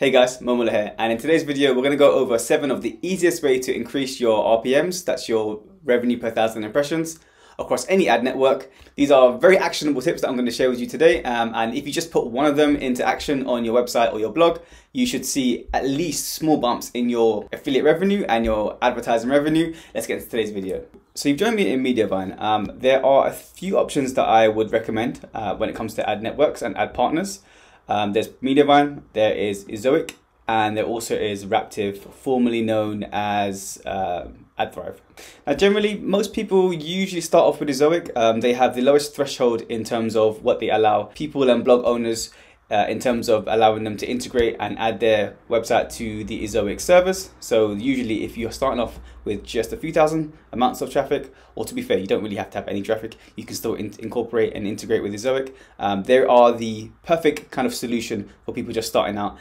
Hey guys, Momola here, and in today's video we're going to go over 7 of the easiest way to increase your RPMs, that's your revenue per thousand impressions, across any ad network. These are very actionable tips that I'm going to share with you today, and if you just put one of them into action on your website or your blog, you should see at least small bumps in your affiliate revenue and your advertising revenue. Let's get into today's video. So you've joined me in Mediavine. There are a few options that I would recommend when it comes to ad networks and ad partners. There's Mediavine, there is Ezoic, and there also is Raptive, formerly known as AdThrive. Now generally, most people usually start off with Ezoic. They have the lowest threshold in terms of what they allow people and blog owners in terms of allowing them to integrate and add their website to the Ezoic servers. So usually if you're starting off with just a few thousand amounts of traffic, or to be fair, you don't really have to have any traffic, you can still incorporate and integrate with Ezoic. They are the perfect kind of solution for people just starting out.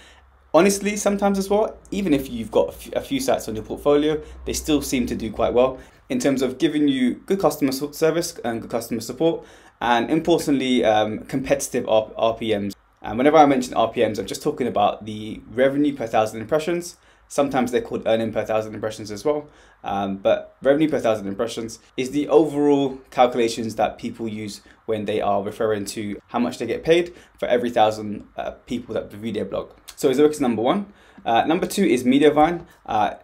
Honestly, sometimes as well, even if you've got a few sites on your portfolio, they still seem to do quite well in terms of giving you good customer service and good customer support, and importantly, competitive RPMs. And whenever I mention RPMs, I'm just talking about the revenue per thousand impressions. Sometimes they're called earning per thousand impressions as well. But revenue per thousand impressions is the overall calculations that people use when they are referring to how much they get paid for every 1,000 people that review their blog. So Ezoic is number 1. Number 2 is Mediavine.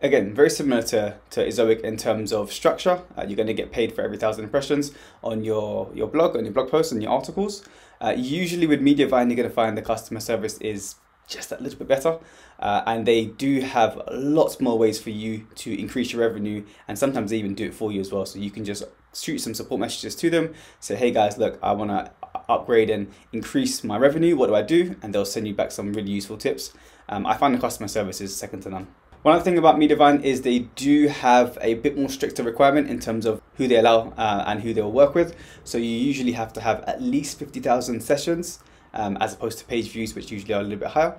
Again, very similar to Ezoic in terms of structure. You're going to get paid for every 1,000 impressions on your blog, on your blog posts and your articles. Usually with Mediavine, you're going to find the customer service is just a little bit better, and they do have lots more ways for you to increase your revenue, and sometimes they even do it for you as well. So you can just shoot some support messages to them, say, hey guys, look, I want to upgrade and increase my revenue, what do I do? And they'll send you back some really useful tips. I find the customer service is second to none. One other thing about Mediavine is they do have a bit more stricter requirement in terms of who they allow and who they'll work with. So you usually have to have at least 50,000 sessions as opposed to page views, which usually are a little bit higher.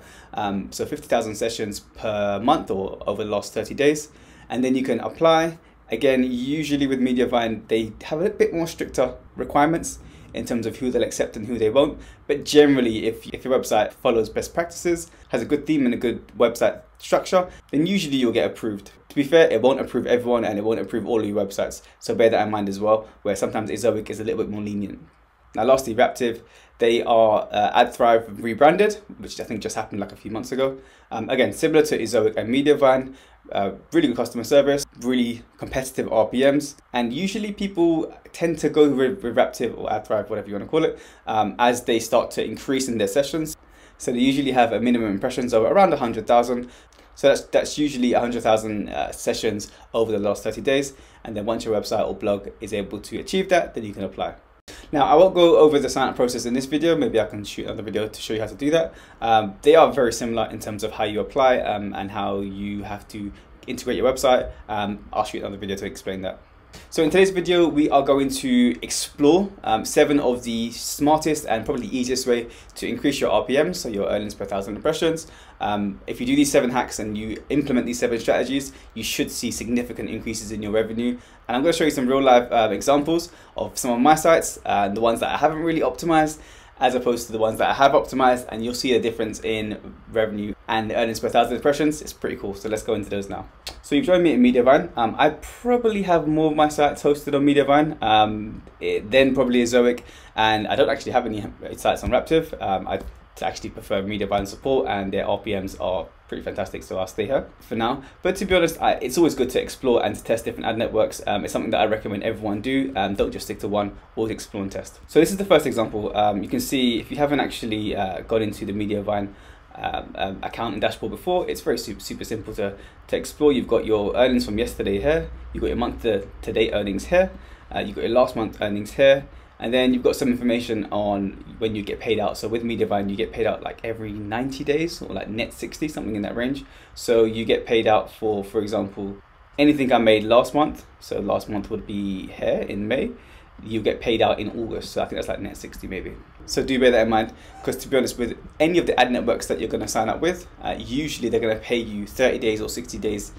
So 50,000 sessions per month or over the last 30 days. And then you can apply. Again, usually with Mediavine, they have a bit more stricter requirements in terms of who they'll accept and who they won't. But generally, if your website follows best practices, has a good theme and a good website structure, then usually you'll get approved. To be fair, it won't approve everyone and it won't approve all of your websites. So bear that in mind as well, where sometimes Ezoic is a little bit more lenient. Now lastly, Raptive, they are AdThrive rebranded, which I think just happened like a few months ago. Again, similar to Ezoic and Mediavine, really good customer service, really competitive RPMs, and usually people tend to go with Raptive or AdThrive, whatever you want to call it, as they start to increase in their sessions. So they usually have a minimum impressions of around 100,000. So that's usually 100,000 sessions over the last 30 days. And then once your website or blog is able to achieve that, then you can apply. Now, I won't go over the sign up process in this video. Maybe I can shoot another video to show you how to do that. They are very similar in terms of how you apply and how you have to integrate your website. I'll shoot another video to explain that. So in today's video, we are going to explore 7 of the smartest and probably easiest way to increase your RPMs, so your earnings per thousand impressions. If you do these 7 hacks and you implement these 7 strategies, you should see significant increases in your revenue. And I'm going to show you some real life examples of some of my sites, the ones that I haven't really optimized, as opposed to the ones that I have optimized, and you'll see a difference in revenue and earnings per thousand impressions. It's pretty cool. So let's go into those now. So you've joined me in Mediavine. I probably have more of my sites hosted on Mediavine, then probably Ezoic, and I don't actually have any sites on Raptive. I actually prefer Mediavine support, and their RPMs are pretty fantastic, so I'll stay here for now. But to be honest, it's always good to explore and to test different ad networks. It's something that I recommend everyone do. Don't just stick to one, always explore and test. So this is the first example. You can see if you haven't actually got into the Mediavine account and dashboard before, it's very super simple to explore. You've got your earnings from yesterday here, you've got your month to date earnings here, you've got your last month earnings here, and then you've got some information on when you get paid out. So with Mediavine, you get paid out like every 90 days or like net 60, something in that range. So you get paid out for example, anything I made last month. So last month would be here in May. You get paid out in August. So I think that's like net 60 maybe. So do bear that in mind, because to be honest, with any of the ad networks that you're going to sign up with, usually they're going to pay you 30 days or 60 days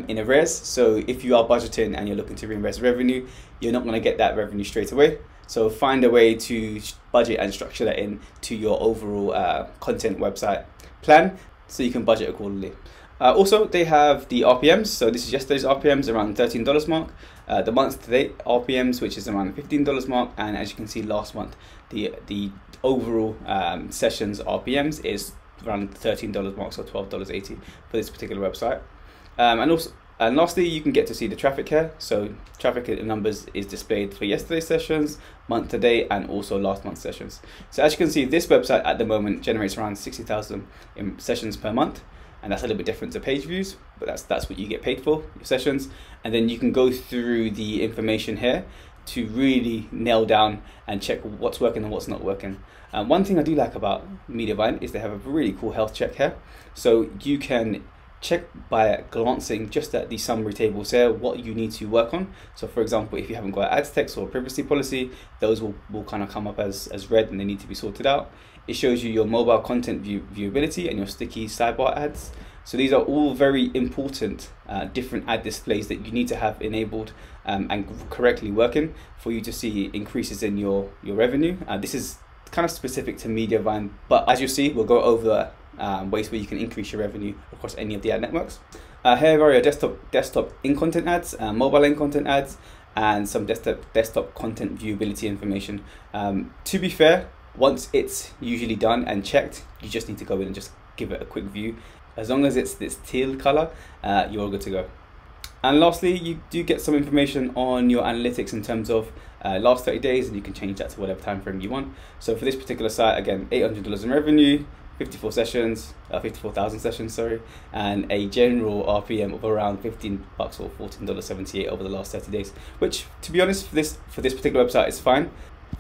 in arrears. So if you are budgeting and you're looking to reinvest revenue, you're not going to get that revenue straight away. So find a way to budget and structure that in to your overall content website plan. so you can budget accordingly. Also, they have the RPMs. So this is yesterday's RPMs around $13 mark. The month to date RPMs, which is around the $15 mark, and as you can see, last month the overall sessions RPMs is around $13 mark, so $12.80 for this particular website. And lastly, you can get to see the traffic here. So traffic numbers is displayed for yesterday's sessions, month to date, and also last month's sessions. So as you can see, this website at the moment generates around 60,000 sessions per month. And that's a little bit different to page views, but that's what you get paid for, your sessions. And then you can go through the information here to really nail down and check what's working and what's not working. One thing I do like about Mediavine is they have a really cool health check here. So you can check by glancing just at the summary tables here what you need to work on. So for example, if you haven't got ads text or privacy policy, those will kind of come up as red and they need to be sorted out. It shows you your mobile content viewability and your sticky sidebar ads. So these are all very important different ad displays that you need to have enabled and correctly working for you to see increases in your revenue. This is kind of specific to Mediavine, but as you'll see, we'll go over ways where you can increase your revenue across any of the ad networks. Here are your desktop in-content ads, mobile in-content ads, and some desktop content viewability information. To be fair, once it's usually done and checked, you just need to go in and just give it a quick view. As long as it's this teal color, you're all good to go. And lastly, you do get some information on your analytics in terms of last 30 days, and you can change that to whatever time frame you want. So for this particular site, again, $800 in revenue, 54 sessions, 54,000 sessions, sorry, and a general RPM of around $15 or $14.78 over the last 30 days, which, to be honest, for this particular website is fine.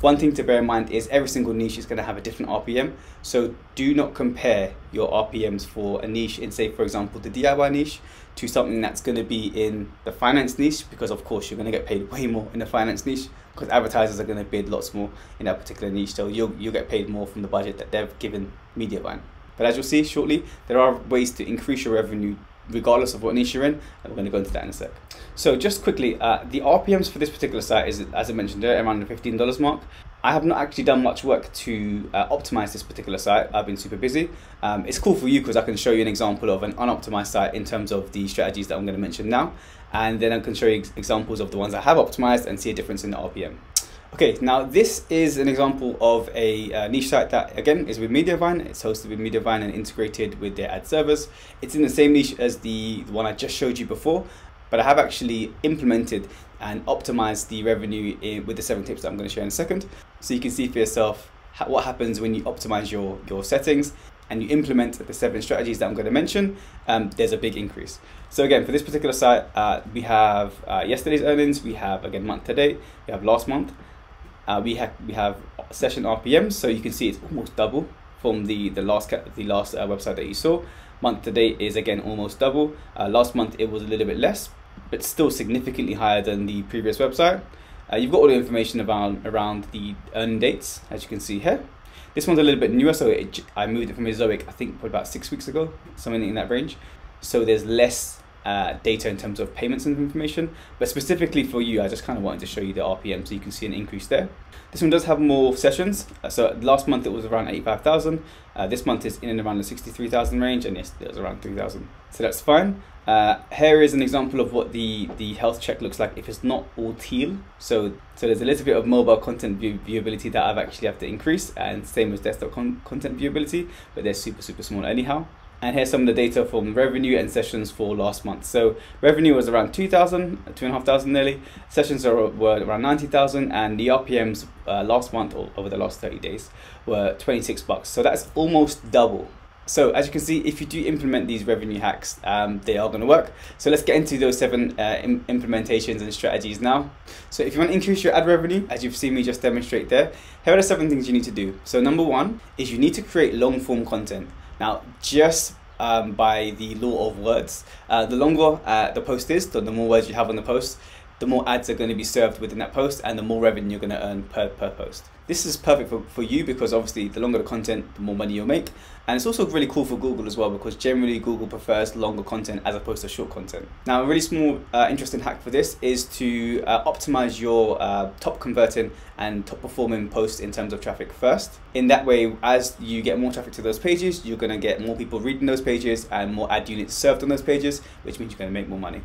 One thing to bear in mind is every single niche is going to have a different RPM, so do not compare your RPMs for a niche in, say, for example, the DIY niche to something that's going to be in the finance niche, because of course you're going to get paid way more in the finance niche because advertisers are going to bid lots more in that particular niche, so you'll get paid more from the budget that they've given Mediavine. But as you'll see shortly, there are ways to increase your revenue regardless of what niche you're in, and we're going to go into that in a sec. So just quickly, the RPMs for this particular site is, as I mentioned there, around the $15 mark. I have not actually done much work to optimize this particular site. I've been super busy. It's cool for you because I can show you an example of an unoptimized site in terms of the strategies that I'm going to mention now, and then I can show you examples of the ones I have optimized and see a difference in the RPM. Okay, now this is an example of a niche site that, again, is with Mediavine. It's hosted with Mediavine and integrated with their ad servers. It's in the same niche as the one I just showed you before, but I have actually implemented and optimized the revenue with the 7 tips that I'm going to share in a second. So you can see for yourself what happens when you optimize your settings and you implement the 7 strategies that I'm going to mention. There's a big increase. So again, for this particular site, we have yesterday's earnings, we have, again, month to date, we have last month. We have session RPMs, so you can see it's almost double from the last website that you saw. Month to date is again almost double. Last month it was a little bit less, but still significantly higher than the previous website. You've got all the information around the earning dates, as you can see here. This one's a little bit newer, so I moved it from Ezoic, I think, about 6 weeks ago, something in that range. So there's less data in terms of payments and information, but specifically for you, I just kind of wanted to show you the RPM so you can see an increase there. This one does have more sessions. So last month it was around 85,000. This month is in and around the 63,000 range, and yes, it was around 3,000. So that's fine. Here is an example of what the health check looks like if it's not all teal. So there's a little bit of mobile content viewability that I've actually have to increase, and same with desktop content viewability, but they're super small anyhow. And here's some of the data from revenue and sessions for last month. So revenue was around 2,500 nearly. Sessions were around 90,000, and the RPMs last month, or over the last 30 days, were $26. So that's almost double. So as you can see, if you do implement these revenue hacks, they are going to work. So let's get into those 7 implementations and strategies now. So if you want to increase your ad revenue, as you've seen me just demonstrate there, here are the 7 things you need to do. So number 1 is you need to create long form content. Now, just by the law of words, the longer the post is, the more words you have on the post, the more ads are going to be served within that post and the more revenue you're going to earn per post. This is perfect for you because obviously the longer the content, the more money you'll make. And it's also really cool for Google as well because generally Google prefers longer content as opposed to short content. Now, a really small interesting hack for this is to optimize your top converting and top performing posts in terms of traffic first. In that way, as you get more traffic to those pages, you're going to get more people reading those pages and more ad units served on those pages, which means you're going to make more money.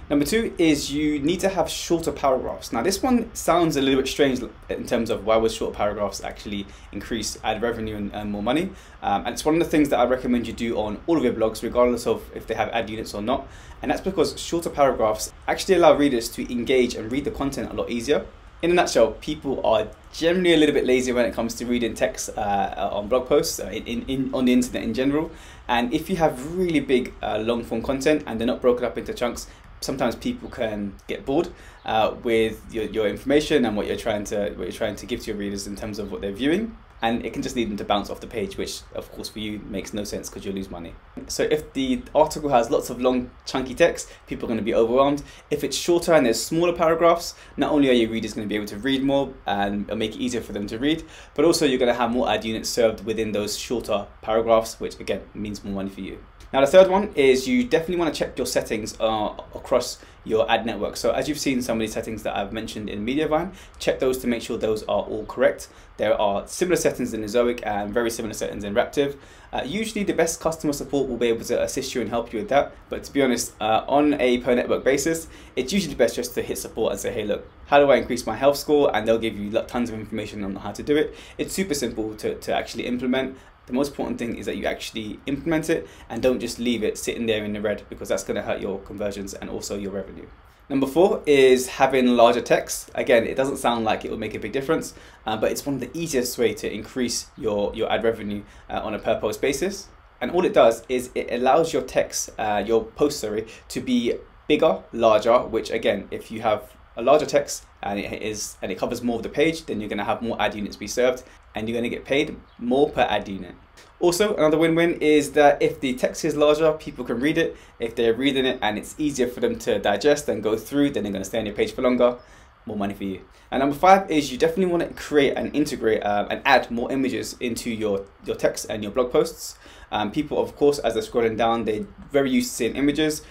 Number 2 is you need to have shorter paragraphs. Now this one sounds a little bit strange in terms of why would short paragraphs actually increase ad revenue and earn more money. And it's one of the things that I recommend you do on all of your blogs, regardless of if they have ad units or not. And that's because shorter paragraphs actually allow readers to engage and read the content a lot easier. In a nutshell, people are generally a little bit lazy when it comes to reading text on blog posts, on the internet in general. And if you have really big long form content and they're not broken up into chunks, sometimes people can get bored with your information and what you're trying to give to your readers in terms of what they're viewing, and it can just lead them to bounce off the page, which of course for you makes no sense because you'll lose money. So if the article has lots of long chunky text, people are going to be overwhelmed. If it's shorter and there's smaller paragraphs, not only are your readers going to be able to read more and it'll make it easier for them to read, but also you're going to have more ad units served within those shorter paragraphs, which again means more money for you. Now the third one is you definitely want to check your settings across your ad network. So as you've seen some of these settings that I've mentioned in Mediavine, check those to make sure those are all correct. There are similar settings in Ezoic and very similar settings in Raptive. Usually the best customer support will be able to assist you and help you with that. But to be honest, on a per network basis, it's usually best just to hit support and say, hey, look, how do I increase my health score? And they'll give you tons of information on how to do it. It's super simple to actually implement. The most important thing is that you actually implement it and don't just leave it sitting there in the red, because that's going to hurt your conversions and also your revenue. Number 4 is having larger text. Again, it doesn't sound like it will make a big difference, but it's one of the easiest way to increase your ad revenue on a per post basis. And all it does is it allows your text, your post, to be bigger, larger, which again, if you have a larger text and it covers more of the page, then you're going to have more ad units be served and you're going to get paid more per ad unit. Also, another win-win is that if the text is larger, people can read it. If they're reading it and it's easier for them to digest and go through, then they're going to stay on your page for longer. More money for you. And number 5 is you definitely want to create and integrate and add more images into your text and your blog posts. People, of course, as they're scrolling down, they're very used to seeing images.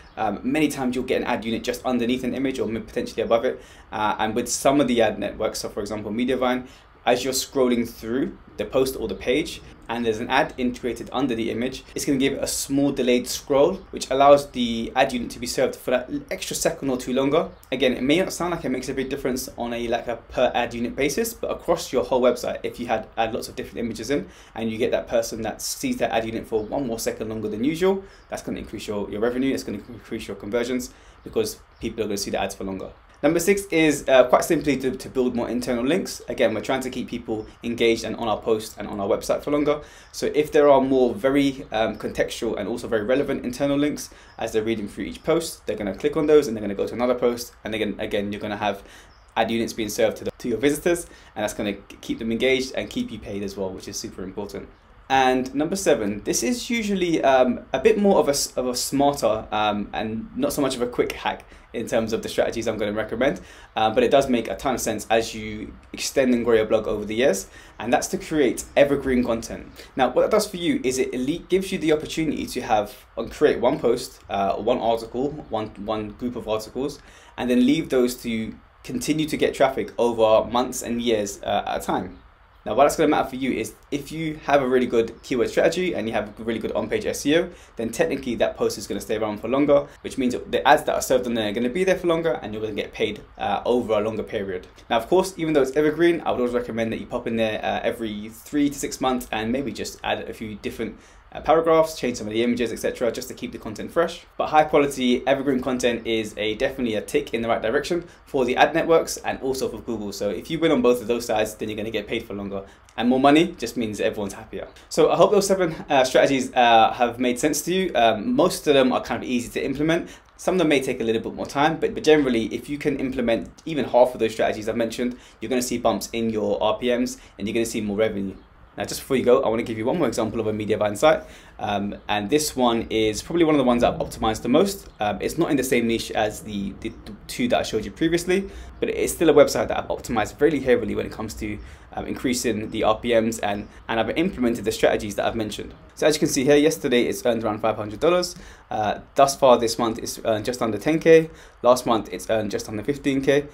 Many times you'll get an ad unit just underneath an image or potentially above it. And with some of the ad networks, so for example, Mediavine, as you're scrolling through the post or the page and there's an ad integrated under the image, it's going to give it a small delayed scroll, which allows the ad unit to be served for that extra second or two longer. Again, it may not sound like it makes a big difference on a per ad unit basis, but across your whole website, if you add lots of different images in and you get that person that sees that ad unit for 1 more second longer than usual, that's going to increase your revenue, it's going to increase your conversions because people are going to see the ads for longer. Number 6 is quite simply to build more internal links. Again, we're trying to keep people engaged and on our post and on our website for longer. So if there are more very contextual and also very relevant internal links as they're reading through each post, they're going to click on those and they're going to go to another post. And again, you're going to have ad units being served to your visitors, and that's going to keep them engaged and keep you paid as well, which is super important. And number 7, this is usually a bit more of a smarter and not so much of a quick hack in terms of the strategies I'm going to recommend, but it does make a ton of sense as you extend and grow your blog over the years, and that's to create evergreen content. Now, what that does for you is it gives you the opportunity to create one post, one article, one group of articles, and then leave those to continue to get traffic over months and years at a time. Now, what that's going to matter for you is if you have a really good keyword strategy and you have really good on-page SEO, then technically that post is going to stay around for longer, which means the ads that are served on there are going to be there for longer and you're going to get paid over a longer period. Now, of course, even though it's evergreen, I would always recommend that you pop in there every 3 to 6 months and maybe just add a few different paragraphs, change some of the images, etc., just to keep the content fresh. But high quality evergreen content is definitely a tick in the right direction for the ad networks and also for Google. So if you win on both of those sides, then you're going to get paid for longer, and more money just means everyone's happier. So I hope those 7 strategies have made sense to you. Most of them are kind of easy to implement. Some of them may take a little bit more time, but generally, if you can implement even half of those strategies I've mentioned, you're going to see bumps in your RPMs and you're going to see more revenue. Now, just before you go, I want to give you one more example of a media buying site. And this one is probably one of the ones that I've optimized the most. It's not in the same niche as the two that I showed you previously, but it's still a website that I've optimized very heavily when it comes to increasing the RPMs, and I've implemented the strategies that I've mentioned. So as you can see here, yesterday it's earned around $500. Thus far this month it's earned just under 10K. Last month it's earned just under 15K.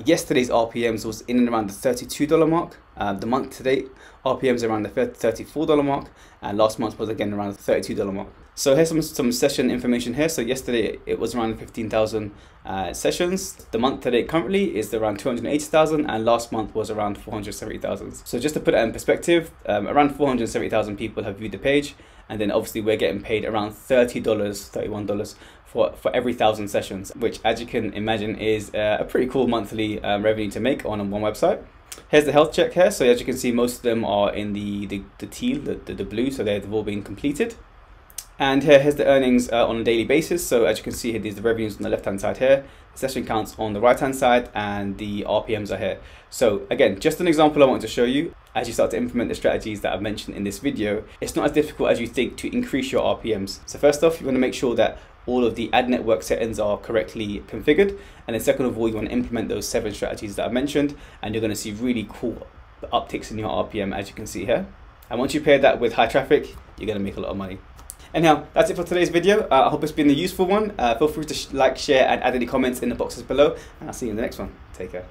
Yesterday's RPMs was in and around the $32 mark. The month to date RPMs around the $34 mark, and last month was again around the $32 mark. So here's some session information here. So yesterday it was around 15,000 sessions. The month to date currently is around 280,000, and last month was around 470,000. So just to put that in perspective, around 470,000 people have viewed the page, and then obviously we're getting paid around $30, $31 for every 1,000 sessions, which, as you can imagine, is a pretty cool monthly revenue to make on one website. Here's the health check here. So as you can see, most of them are in the teal, the blue, so they've all been completed. And here's the earnings on a daily basis. So as you can see here, there's the revenues on the left hand side here, the session counts on the right hand side, and the RPMs are here. So again, just an example I want to show you. As you start to implement the strategies that I've mentioned in this video, it's not as difficult as you think to increase your RPMs. So first off, you want to make sure that all of the ad network settings are correctly configured, and then second of all, you want to implement those 7 strategies that I mentioned, and you're going to see really cool upticks in your RPM, as you can see here. And once you pair that with high traffic, you're going to make a lot of money. Anyhow, that's it for today's video. I hope it's been a useful one. Feel free to like, share, and add any comments in the boxes below, and I'll see you in the next one. Take care.